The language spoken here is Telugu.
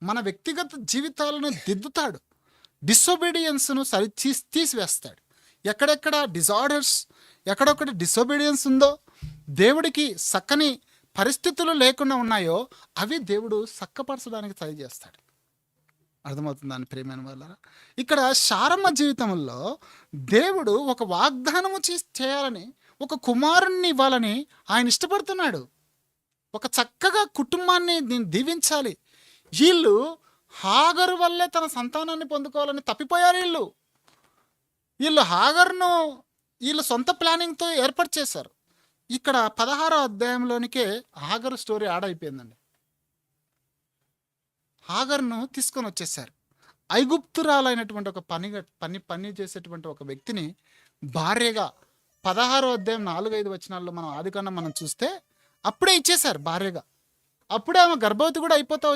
మన వ్యక్తిగత జీవితాలను దిద్దుతాడు. డిసొబీడియన్స్ను తీసివేస్తాడు. ఎక్కడెక్కడ డిజార్డర్స్, ఎక్కడొక్కటి డిసొబీడియన్స్ ఉందో, దేవుడికి సక్కని పరిస్థితులు లేకుండా ఉన్నాయో అవి దేవుడు చక్కపరచడానికి ట్రై చేస్తాడు. అర్థమవుతుందని ప్రియమైన వాళ్ళారా, ఇక్కడ శారమ్మ జీవితంలో దేవుడు ఒక వాగ్దానము చేయాలని, ఒక కుమారుణ్ణి ఇవ్వాలని ఆయన ఇష్టపడుతున్నాడు. ఒక చక్కగా కుటుంబాన్ని నేను దీవించాలి. వీళ్ళు హాగరు వల్లే తన సంతానాన్ని పొందుకోవాలని తప్పిపోయారు. వీళ్ళు హాగర్ను వీళ్ళు సొంత ప్లానింగ్తో ఏర్పాటు చేశారు. ఇక్కడ 16వ అధ్యాయంలోనికే హాగరు స్టోరీ ఆడైపోయిందండి. హాగర్ను తీసుకొని వచ్చేసారు. ఐగుప్తురాలైనటువంటి ఒక పని చేసేటువంటి ఒక వ్యక్తిని భార్యగా 16వ అధ్యాయం 4-5 వచనాల్లో మనం ఆదికాండం మనం చూస్తే అప్పుడే ఇచ్చేశారు భార్యగా. అప్పుడే ఆమె గర్భవతి కూడా అయిపోతా